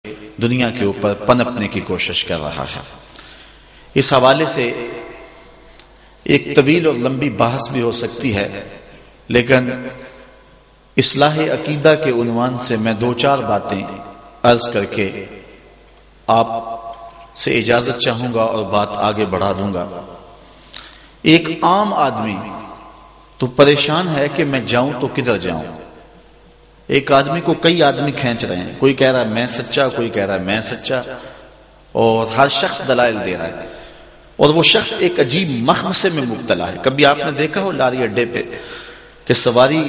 دنیا کے اوپر پنپنے کی کوشش کر رہا ہے۔ اس حوالے سے ایک طویل اور لمبی بحث بھی ہو سکتی ہے، لیکن اصلاح عقیدہ کے عنوان سے میں دو چار باتیں عرض کر کے آپ سے اجازت چاہوں گا اور بات آگے بڑھا دوں گا۔ ایک عام آدمی تو پریشان ہے کہ میں جاؤں تو کدھر جاؤں۔ ایک آدمی کو کئی آدمی کھینچ رہے ہیں، کوئی کہہ رہا ہے میں سچا، کوئی کہہ رہا ہے میں سچا، اور ہر شخص دلائل دے رہا ہے، اور وہ شخص ایک عجیب مخمصے میں مبتلا ہے۔ کبھی آپ نے دیکھا ہو لاری اڈے پہ کہ سواری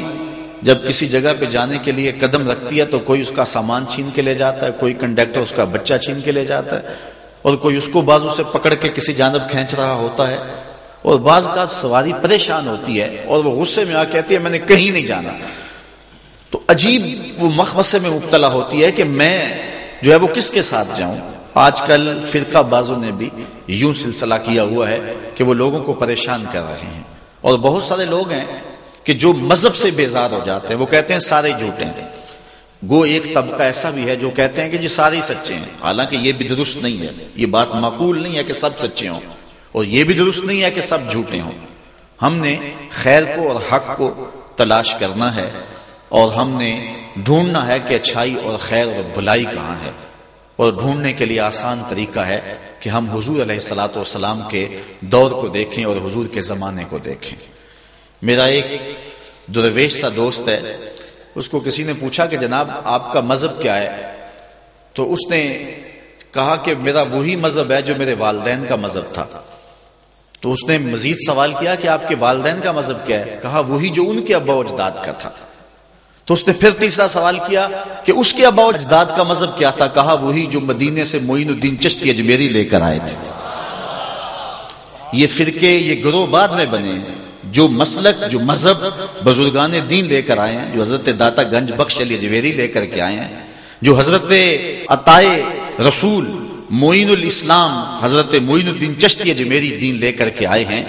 جب کسی جگہ پہ جانے کے لیے قدم رکھتی ہے تو کوئی اس کا سامان چھین کے لے جاتا ہے، کوئی کنڈکٹر اس کا بچہ چھین کے لے جاتا ہے، اور کوئی اس کو بازو سے پکڑ کے کسی جانب کھینچ رہا ہوتا ہے، اور بعض کا سواری پریشان ہوتی ہے اور وہ غصے میں آ کہتی ہے میں نے کہیں نہیں جانا۔ تو عجیب وہ مخمصے میں مبتلا ہوتی ہے کہ میں جو ہے وہ کس کے ساتھ جاؤں۔ آج کل فرقہ بازوں نے بھی یوں سلسلہ کیا ہوا ہے کہ وہ لوگوں کو پریشان کر رہے ہیں، اور بہت سارے لوگ ہیں کہ جو مذہب سے بیزار ہو جاتے ہیں، وہ کہتے ہیں سارے جھوٹے ہیں۔ گو ایک طبقہ ایسا بھی ہے جو کہتے ہیں کہ جی سارے ہی سچے ہیں، حالانکہ یہ بھی درست نہیں ہے، یہ بات معقول نہیں ہے کہ سب سچے ہوں، اور یہ بھی درست نہیں ہے کہ سب جھوٹے ہوں۔ ہم نے خیر کو اور حق کو تلاش کرنا ہے، اور ہم نے ڈھونڈنا ہے کہ اچھائی اور خیر اور بھلائی کہاں ہے، اور ڈھونڈنے کے لیے آسان طریقہ ہے کہ ہم حضور علیہ الصلوۃ والسلام کے دور کو دیکھیں اور حضور کے زمانے کو دیکھیں۔ میرا ایک درویش سا دوست ہے، اس کو کسی نے پوچھا کہ جناب آپ کا مذہب کیا ہے، تو اس نے کہا کہ میرا وہی مذہب ہے جو میرے والدین کا مذہب تھا۔ تو اس نے مزید سوال کیا کہ آپ کے والدین کا مذہب کیا ہے، کہا وہی جو ان کے ابا و اجداد کا تھا۔ تو اس نے پھر تیسرا سوال کیا کہ اس کے ابا و اجداد کا مذہب کیا تھا، کہا وہی جو مدینے سے معین الدین چشتی اجمیری لے کر آئے تھے۔ یہ فرقے، یہ گروہ بعد میں بنے ہیں، جو مسلک، جو مذہب بزرگان دین لے کر آئے ہیں، جو حضرت داتا گنج بخش علی اجمیری لے کر کے آئے ہیں، جو حضرت عطائے رسول معین الاسلام حضرت معین الدین چشتی اجمیری دین لے کر کے آئے ہیں،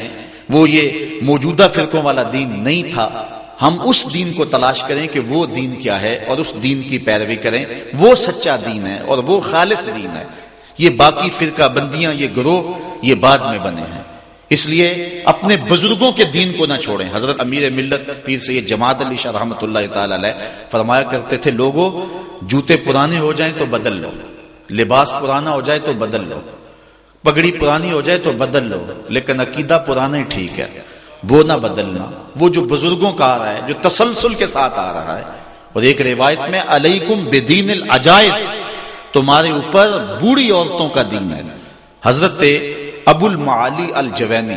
وہ یہ موجودہ فرقوں والا دین نہیں تھا۔ ہم اس دین کو تلاش کریں کہ وہ دین کیا ہے، اور اس دین کی پیروی کریں، وہ سچا دین ہے اور وہ خالص دین ہے۔ یہ باقی فرقہ بندیاں، یہ گروہ، یہ بعد میں بنے ہیں۔ اس لیے اپنے بزرگوں کے دین کو نہ چھوڑیں۔ حضرت امیر ملت پیر سید جماعت علی شاہ رحمۃ اللہ تعالی علیہ فرمایا کرتے تھے لوگوں جوتے پرانے ہو جائیں تو بدل لو، لباس پرانا ہو جائے تو بدل لو، پگڑی پرانی ہو جائے تو بدل لو، لیکن عقیدہ پرانا ہی ٹھیک ہے، وہ نہ بدلنا۔ وہ جو بزرگوں کا آ رہا ہے، جو تسلسل کے ساتھ آ رہا ہے۔ اور ایک روایت میں علیکم بدین العجائز، تمہارے اوپر بوڑھی عورتوں کا دین ہے۔ حضرت ابو المعالی الجوینی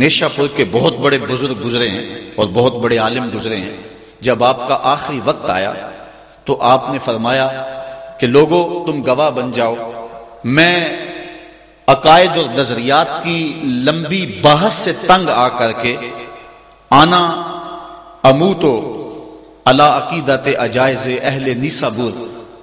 نیشہ پور کے بہت بڑے بزرگ گزرے ہیں اور بہت بڑے عالم گزرے ہیں۔ جب آپ کا آخری وقت آیا تو آپ نے فرمایا کہ لوگوں تم گواہ بن جاؤ، میں عقائد اور نظریات کی لمبی بحث سے تنگ آ کر کے آنا اموتو علی عقیدت عجائز اہل نیسابور،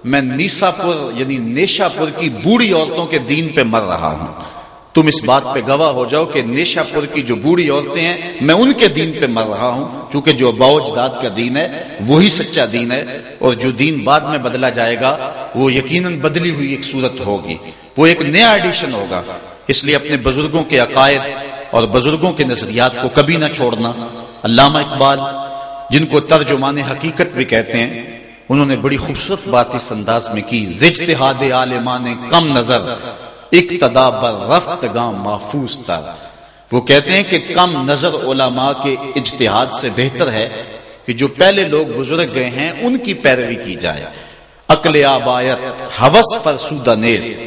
میں نیساپور یعنی نیشہ پور کی بوڑھی عورتوں کے دین پہ مر رہا ہوں۔ تم اس بات پہ گواہ ہو جاؤ کہ نیشہ پور کی جو بوڑھی عورتیں ہیں میں ان کے دین پہ مر رہا ہوں، کیونکہ جو ابا و اجداد کا دین ہے وہی سچا دین ہے، اور جو دین بعد میں بدلا جائے گا وہ یقیناً بدلی ہوئی ایک صورت ہوگی، وہ ایک نیا ایڈیشن ہوگا۔ اس لیے اپنے بزرگوں کے عقائد اور بزرگوں کے نظریات کو کبھی نہ چھوڑنا۔ علامہ اقبال جن کو ترجمان حقیقت بھی کہتے ہیں، انہوں نے بڑی خوبصورت بات اس انداز میں کی، اجتہاد عالمان کم نظر اقتدا بر رفتگاں محفوظ تر۔ وہ کہتے ہیں کہ کم نظر علماء کے اجتہاد سے بہتر ہے کہ جو پہلے لوگ گزر گئے ہیں ان کی پیروی کی جائے۔ عقل آبایت ہوس فرسودہ نیست،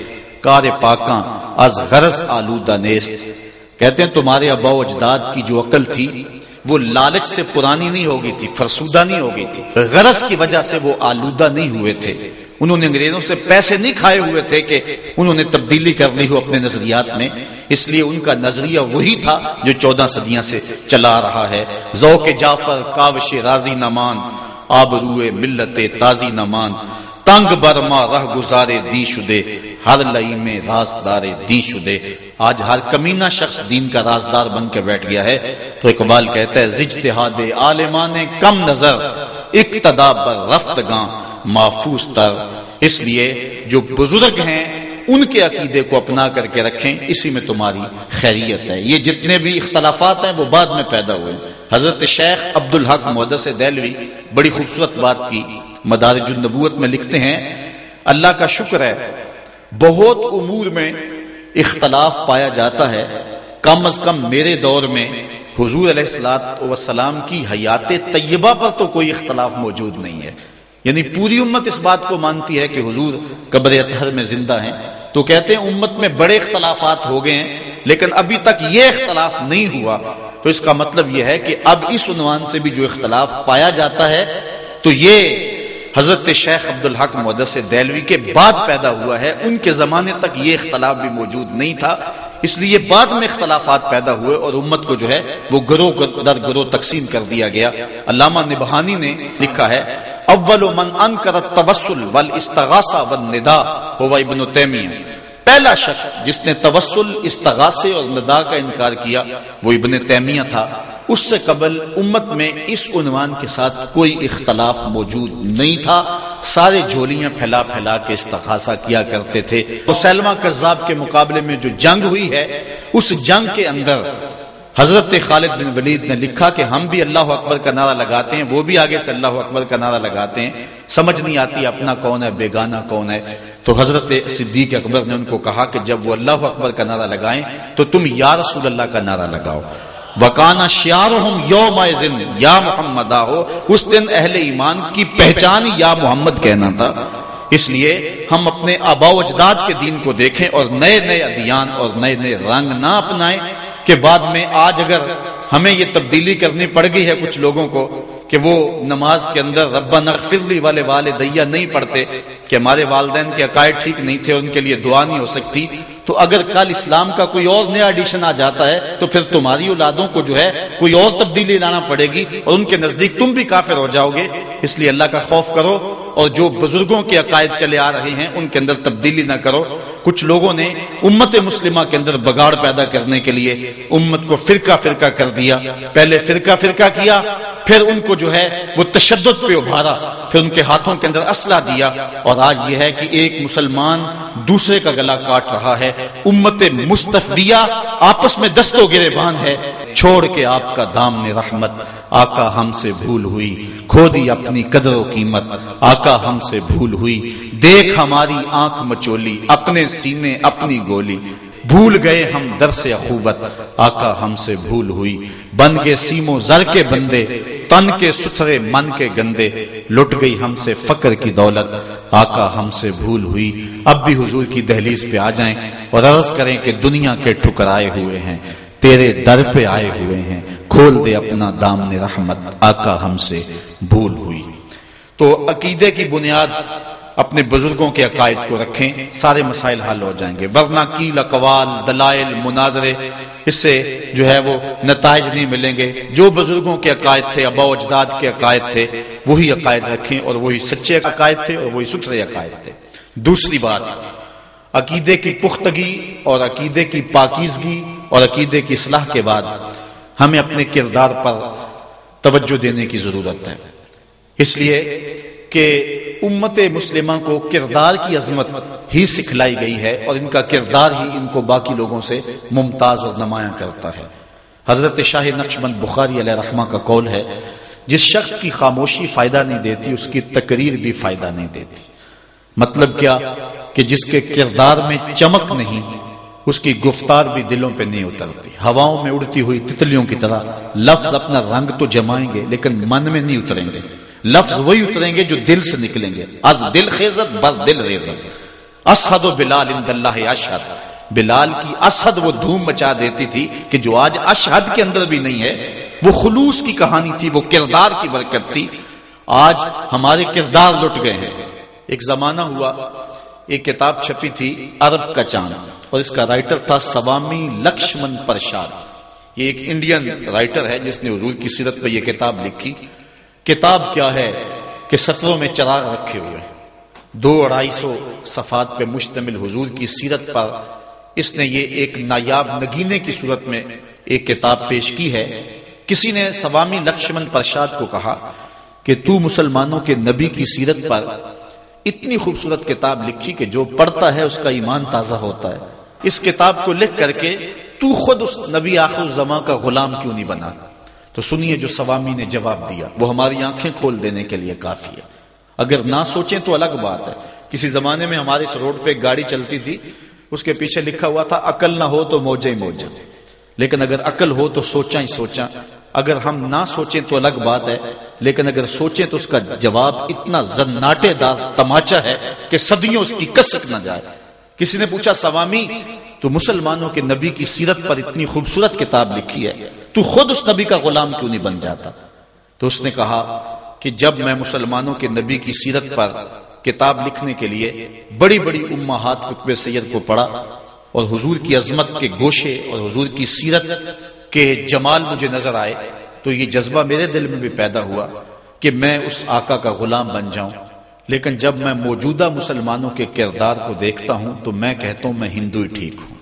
کار پاکاں از غرض آلودہ نیست۔ کہتے ہیں تمہارے ابا و اجداد کی جو عقل تھی وہ لالچ سے پرانی نہیں ہو گئی تھی، فرسودہ نہیں ہو گئی تھی، غرض کی وجہ سے وہ آلودہ نہیں ہوئے تھے۔ انہوں نے انگریزوں سے پیسے نہیں کھائے ہوئے تھے کہ انہوں نے تبدیلی کر لی ہو اپنے نظریات میں، اس لیے ان کا نظریہ وہی تھا جو 14 صدیاں سے چلا رہا ہے۔ ذوق جعفر کاوش راضی نمان، آبروئے ملت تازی نمان، تنگ برما رہ گزارے دی شدے، ہر لئی میں رازدار دی شدے۔ آج ہر کمینہ شخص دین کا رازدار بن کے بیٹھ گیا ہے۔ تو اقبال کہتا ہے اجتہاد عالمان کم نظر اقتدا بر رفتگاں محفوظ تر۔ اس لیے جو بزرگ ہیں ان کے عقیدے کو اپنا کر کے رکھیں، اسی میں تمہاری خیریت ہے۔ یہ جتنے بھی اختلافات ہیں وہ بعد میں پیدا ہوئے۔ حضرت شیخ عبدالحق محدث دہلوی بڑی خوبصورت بات کی مدارج النبوت میں لکھتے ہیں، اللہ کا شکر ہے بہت امور میں اختلاف پایا جاتا ہے، کم از کم میرے دور میں حضور علیہ الصلوۃ والسلام کی حیات طیبہ پر تو کوئی اختلاف موجود نہیں ہے۔ یعنی پوری امت اس بات کو مانتی ہے کہ حضور قبر اطہر میں زندہ ہیں، تو کہتے ہیں امت میں بڑے اختلافات ہو گئے ہیں لیکن ابھی تک یہ اختلاف نہیں ہوا، تو اس کا مطلب یہ ہے کہ اب اس عنوان سے بھی جو اختلاف پایا جاتا ہے تو یہ حضرت شیخ عبدالحق محدث دہلوی کے بعد پیدا ہوا ہے، ان کے زمانے تک یہ اختلاف بھی موجود نہیں تھا، اس لیے بعد میں اختلافات پیدا ہوئے اور امت کو جو ہے وہ گروہ در گروہ تقسیم کر دیا گیا۔ علامہ نبہانی نے لکھا ہے، اول من انکر التوسل والاستغاثہ والنداء هو ابن تیمیہ، پہلا شخص جس نے توسل، استغاثے اور ندا کا انکار کیا وہ ابن تیمیہ تھا۔ اس سے قبل امت میں اس عنوان کے ساتھ کوئی اختلاف موجود نہیں تھا، سارے جھولیاں پھیلا پھیلا کے استغاثہ کیا کرتے تھے۔ مسیلمہ کذاب کے مقابلے میں جو جنگ ہوئی ہے، اس جنگ کے اندر حضرت خالد بن ولید نے لکھا کہ ہم بھی اللہ اکبر کا نعرہ لگاتے ہیں، وہ بھی آگے سے اللہ اکبر کا نعرہ لگاتے ہیں، سمجھ نہیں آتی اپنا کون ہے بیگانہ کون ہے۔ تو حضرت صدیق اکبر نے ان کو کہا کہ جب وہ اللہ اکبر کا نعرہ لگائیں تو تم یا رسول اللہ کا نعرہ لگاؤ۔ وَقَانَ شِعَارُهُمْ يَوْمَئِذٍ یا محمد ہو، اس دن اہل ایمان کی پہچان یا محمد کہنا تھا۔ اس لیے ہم اپنے آباء و اجداد کے دین کو دیکھیں اور نئے نئے ادیان اور نئے نئے رنگ نہ اپنائیں کہ بعد میں آج اگر ہمیں یہ تبدیلی کرنی پڑ گئی ہے کچھ لوگوں کو کہ وہ نماز کے اندر ربنا اغفر لی والدیّ نہیں پڑھتے کہ ہمارے والدین کے عقائد ٹھیک نہیں تھے، ان کے لیے دعا نہیں ہو سکتی، تو اگر کل اسلام کا کوئی اور نیا ایڈیشن آ جاتا ہے تو پھر تمہاری اولادوں کو جو ہے کوئی اور تبدیلی لانا پڑے گی اور ان کے نزدیک تم بھی کافر ہو جاؤ گے۔ اس لیے اللہ کا خوف کرو اور جو بزرگوں کے عقائد چلے آ رہے ہیں ان کے اندر تبدیلی نہ کرو۔ کچھ لوگوں نے امت مسلمہ کے اندر بگاڑ پیدا کرنے کے لیے امت کو فرقہ فرقہ کر دیا، پہلے فرقہ فرقہ کیا، پھر ان کو جو ہے وہ تشدد پہ ابھارا، پھر ان کے ہاتھوں کے اندر اسلحہ دیا، اور آج یہ ہے کہ ایک مسلمان دوسرے کا گلا کاٹ رہا ہے۔ امت مصطفیہ آپس میں دست و گریبان ہے، چھوڑ کے آپ کا دامن رحمت، آقا ہم سے بھول ہوئی، کھو دی اپنی قدر و قیمت، آقا ہم سے بھول ہوئی، دیکھ ہماری آنکھ مچولی، اپنے سینے اپنی گولی، بھول گئے ہم درس اخوت، آقا ہم سے بھول ہوئی، بن گئے سیم و زر کے بندے، تن کے ستھرے من کے گندے، لٹ گئی ہم سے فقر کی دولت، آقا ہم سے بھول ہوئی۔ اب بھی حضور کی دہلیز پہ آ جائیں اور عرض کریں کہ دنیا کے ٹھکرائے ہوئے ہیں، تیرے در پہ آئے ہوئے ہیں، کھول دے اپنا دامن رحمت، آقا ہم سے بھول ہوئی۔ تو عقیدے کی بنیاد اپنے بزرگوں کے عقائد کو رکھیں، سارے مسائل حل ہو جائیں گے، ورنہ قیل اقوال، دلائل، مناظرے، اس سے جو ہے وہ نتائج نہیں ملیں گے۔ جو بزرگوں کے عقائد تھے، آباء و اجداد کے عقائد تھے، وہی عقائد رکھیں، اور وہی سچے عقائد تھے اور وہی ستھرے عقائد تھے۔ دوسری بات، عقیدے کی پختگی اور عقیدے کی پاکیزگی اور عقیدے کی اصلاح کے بعد ہمیں اپنے کردار پر توجہ دینے کی ضرورت ہے، اس لیے کہ امت مسلمہ کو کردار کی عظمت ہی سکھلائی گئی ہے اور ان کا کردار ہی ان کو باقی لوگوں سے ممتاز اور نمایاں کرتا ہے۔ حضرت شاہ نقشبند بخاری علیہ رحمہ کا قول ہے، جس شخص کی خاموشی فائدہ نہیں دیتی اس کی تقریر بھی فائدہ نہیں دیتی۔ مطلب کیا کہ جس کے کردار میں چمک نہیں اس کی گفتار بھی دلوں پہ نہیں اترتی، ہواؤں میں اڑتی ہوئی تتلیوں کی طرح لفظ اپنا رنگ تو جمائیں گے لیکن من میں نہیں اتریں گے، لفظ وہی اتریں گے جو دل سے نکلیں گے۔ از دل خیزت بر دل ریزت، اشہد و بلال عند اللہ اشہد، بلال کی اشہد وہ دھوم مچا دیتی تھی کہ جو آج اشہد کے اندر بھی نہیں ہے، وہ خلوص کی کہانی تھی، وہ کردار کی برکت تھی۔ آج ہمارے کردار لٹ گئے ہیں۔ ایک زمانہ ہوا، ایک کتاب چھپی تھی عرب کا چاند، اور اس کا رائٹر تھا سوامی لکشمن پرشاد۔ یہ ایک انڈین رائٹر ہے جس نے حضور کی سیرت پہ یہ کتاب لکھی۔ کتاب کیا ہے کہ سطروں میں چراغ رکھے ہوئے، 200-250 صفحات پہ مشتمل حضور کی سیرت پر اس نے یہ ایک نایاب نگینے کی صورت میں ایک کتاب پیش کی ہے۔ کسی نے سوامی لکشمن پرشاد کو کہا کہ تو مسلمانوں کے نبی کی سیرت پر اتنی خوبصورت کتاب لکھی کہ جو پڑھتا ہے اس کا ایمان تازہ ہوتا ہے۔ اس کتاب کو لکھ کر کے تو خود اس نبی آخر الزمان کا غلام کیوں نہیں بنا؟ تو سنیے جو سوامی نے جواب دیا، وہ ہماری آنکھیں کھول دینے کے لیے کافی ہے۔ اگر نہ سوچیں تو الگ بات ہے۔ کسی زمانے میں ہمارے اس روڈ پہ ایک گاڑی چلتی تھی، اس کے پیچھے لکھا ہوا تھا عقل نہ ہو تو موجہ ہی موجہ، لیکن اگر عقل ہو تو سوچا ہی سوچا۔ اگر ہم نہ سوچیں تو الگ بات ہے، لیکن اگر سوچیں تو اس کا جواب اتنا زناٹے دار تماچا ہے کہ صدیوں اس کی کسک نہ جائے۔ کسی نے پوچھا سوامی تو مسلمانوں کے نبی کی سیرت پر اتنی خوبصورت کتاب لکھی ہے، تو خود اس نبی کا غلام کیوں نہیں بن جاتا؟ تو اس نے کہا کہ جب میں مسلمانوں کے نبی کی سیرت پر کتاب لکھنے کے لیے بڑی بڑی امہات کتب سید کو پڑھا اور حضور کی عظمت کے گوشے اور حضور کی سیرت کے جمال مجھے نظر آئے، تو یہ جذبہ میرے دل میں بھی پیدا ہوا کہ میں اس آقا کا غلام بن جاؤں۔ لیکن جب میں موجودہ مسلمانوں کے کردار کو دیکھتا ہوں تو میں کہتا ہوں میں ہندو ہی ٹھیک ہوں۔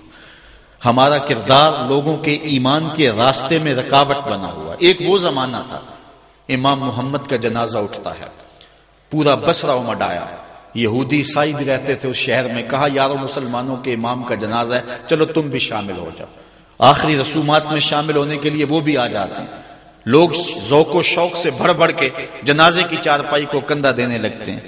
ہمارا کردار لوگوں کے ایمان کے راستے میں رکاوٹ بنا ہوا۔ ایک وہ زمانہ تھا، امام محمد کا جنازہ اٹھتا ہے، پورا بصرہ امڈ آیا، یہودی عیسائی بھی رہتے تھے اس شہر میں، کہا یارو مسلمانوں کے امام کا جنازہ ہے، چلو تم بھی شامل ہو جاؤ۔ آخری رسومات میں شامل ہونے کے لیے وہ بھی آ جاتے ہیں۔ لوگ ذوق و شوق سے بڑھ بڑھ کے جنازے کی چارپائی کو کندھا دینے لگتے ہیں،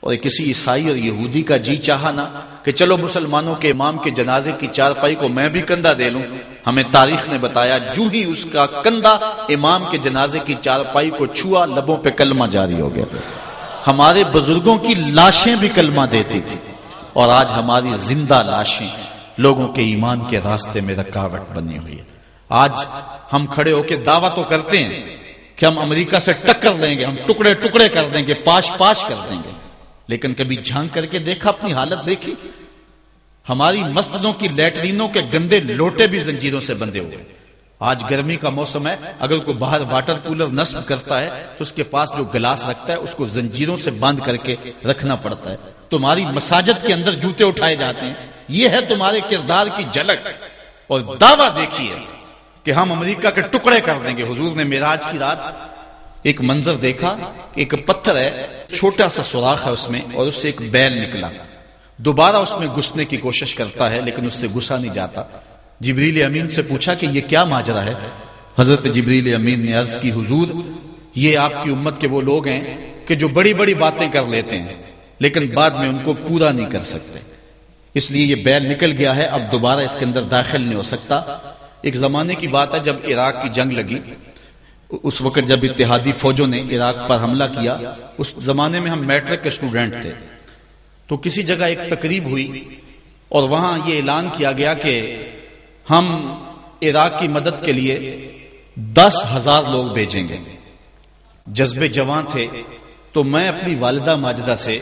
اور کسی عیسائی اور یہودی کا جی چاہا نا کہ چلو مسلمانوں کے امام کے جنازے کی چارپائی کو میں بھی کندھا دے لوں۔ ہمیں تاریخ نے بتایا جو ہی اس کا کندھا امام کے جنازے کی چارپائی کو چھوا، لبوں پہ کلمہ جاری ہو گیا۔ ہمارے بزرگوں کی لاشیں بھی کلمہ دیتی تھی، اور آج ہماری زندہ لاشیں لوگوں کے ایمان کے راستے میں رکاوٹ بنی ہوئی ہے۔ آج ہم کھڑے ہو کے دعویٰ تو کرتے ہیں کہ ہم امریکہ سے ٹکر لیں گے، ہم ٹکڑے ٹکڑے کر دیں گے، پاش پاش کر دیں گے، لیکن کبھی جھانک کر کے دیکھا، اپنی حالت دیکھی؟ ہماری مسجدوں کی لیٹرینوں کے گندے لوٹے بھی زنجیروں سے بندھے ہوئے۔ آج گرمی کا موسم ہے، اگر کوئی باہر واٹر کولر نصب کرتا ہے تو اس کے پاس جو گلاس رکھتا ہے اس کو زنجیروں سے باندھ کر کے رکھنا پڑتا ہے۔ تمہاری مساجد کے اندر جوتے اٹھائے جاتے ہیں، یہ ہے تمہارے کردار کی جھلک، اور دعویٰ دیکھیے کہ ہم امریکہ کے ٹکڑے کر دیں گے۔ حضور نے معراج کی رات ایک منظر دیکھا کہ ایک پتھر ہے، چھوٹا سا سوراخ ہے اس میں، اور اس سے ایک بیل نکلا، دوبارہ اس میں گھسنے کی کوشش کرتا ہے لیکن اس سے گھسا نہیں جاتا۔ جبریل امین سے پوچھا کہ یہ کیا ماجرا ہے؟ حضرت جبریل امین نے عرض کی حضور یہ آپ کی امت کے وہ لوگ ہیں کہ جو بڑی بڑی باتیں کر لیتے ہیں لیکن بعد میں ان کو پورا نہیں کر سکتے، اس لیے یہ بیل نکل گیا ہے، اب دوبارہ اس کے اندر داخل نہیں ہو سکتا۔ ایک زمانے کی بات ہے، جب عراق کی جنگ لگی، اس وقت جب اتحادی فوجوں نے عراق پر حملہ کیا، اس زمانے میں ہم میٹرک کے اسٹوڈنٹ تھے، تو کسی جگہ ایک تقریب ہوئی اور وہاں یہ اعلان کیا گیا کہ ہم عراق کی مدد کے لیے 10,000 لوگ بھیجیں گے۔ جذبے جوان تھے، تو میں اپنی والدہ ماجدہ سے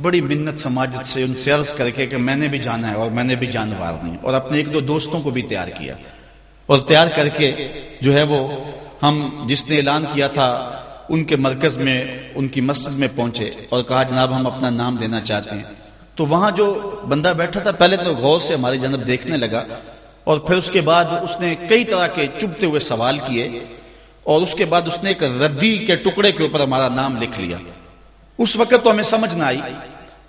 بڑی منت سماجت سے ان سے عرض کر کے کہ میں نے بھی جانا ہے اور میں نے بھی جان وارنی، اور اپنے ایک دو دوستوں کو بھی تیار کیا، اور تیار کر کے جو ہے وہ ہم جس نے اعلان کیا تھا ان کے مرکز میں، ان کی مسجد میں پہنچے اور کہا جناب ہم اپنا نام دینا چاہتے ہیں۔ تو وہاں جو بندہ بیٹھا تھا پہلے تو غور سے ہماری جانب دیکھنے لگا، اور پھر اس کے بعد اس نے کئی طرح کے چبھتے ہوئے سوال کیے، اور اس کے بعد اس نے ایک ردی کے ٹکڑے کے اوپر ہمارا نام لکھ لیا۔ اس وقت تو ہمیں سمجھ نہ آئی،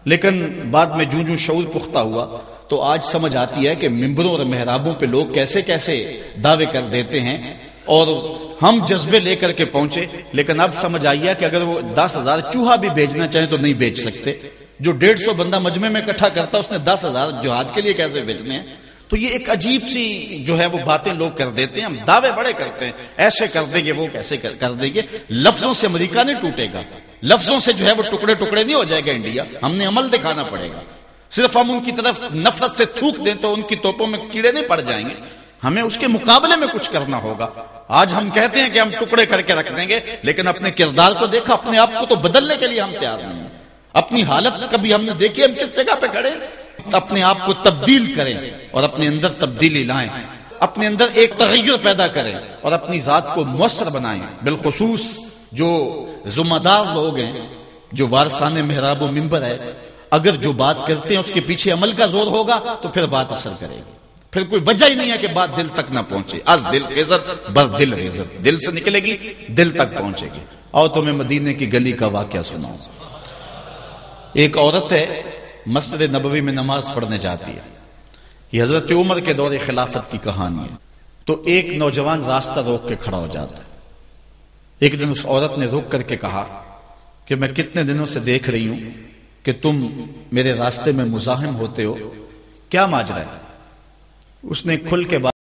لیکن بعد میں جوں جوں شعور پختہ ہوا تو آج سمجھ آتی ہے کہ ممبروں اور محرابوں پہ لوگ کیسے کیسے دعوے کر دیتے ہیں، اور ہم جذبے لے کر کے پہنچے، لیکن اب سمجھ آئی ہے کہ اگر وہ 10,000 چوہا بھی بھیجنا چاہیں تو نہیں بھیج سکتے۔ جو 150 بندہ مجمع میں اکٹھا کرتا اس نے 10,000 جہاد کے لیے کیسے بھیجنے ہیں؟ تو یہ ایک عجیب سی جو ہے وہ باتیں لوگ کر دیتے ہیں، ہم دعوے بڑے کرتے ہیں، ایسے کر دیں گے وہ کیسے کر دیں گے۔ لفظوں سے امریکہ نہیں ٹوٹے گا، لفظوں سے جو ہے وہ ٹکڑے ٹکڑے نہیں ہو جائے گا انڈیا، ہم نے عمل دکھانا پڑے گا۔ صرف ہم ان کی طرف نفرت سے تھوک دیں تو ان کی توپوں میں کیڑے نہیں پڑ جائیں گے، ہمیں اس کے مقابلے میں کچھ کرنا ہوگا۔ آج ہم کہتے ہیں کہ ہم ٹکڑے کر کے رکھ دیں گے، لیکن اپنے کردار کو دیکھا، اپنے آپ کو تو بدلنے کے لیے ہم تیار نہیں ہیں۔ اپنی حالت کبھی ہم نے دیکھی ہم کس جگہ پہ کھڑے؟ اپنے آپ کو تبدیل کریں اور اپنے اندر تبدیلی لائیں، اپنے اندر ایک تغیر پیدا کریں اور اپنی ذات کو مؤثر بنائیں۔ بالخصوص جو ذمہ دار لوگ ہیں، جو وارثان محراب و منبر ہے، اگر جو بات کرتے ہیں اس کے پیچھے عمل کا زور ہوگا تو پھر بات اثر کرے گی، پھر کوئی وجہ ہی نہیں ہے کہ بات دل تک نہ پہنچے۔ از دل خیزت بر دل ریزت، دل سے نکلے گی، دل تک پہنچے گی۔ اور تمہیں مدینے کی گلی کا واقعہ سناؤں۔ ایک عورت ہے مسجد نبوی میں نماز پڑھنے جاتی ہے. یہ حضرت عمر کے دور خلافت کی کہانی ہے. تو ایک نوجوان راستہ روک کے کھڑا ہو جاتا ہے. ایک دن اس عورت نے رک کر کے کہا کہ میں کتنے دنوں سے دیکھ رہی ہوں کہ تم میرے راستے میں مزاحم ہوتے ہو، کیا ماجرا ہے؟ اس نے کھل کے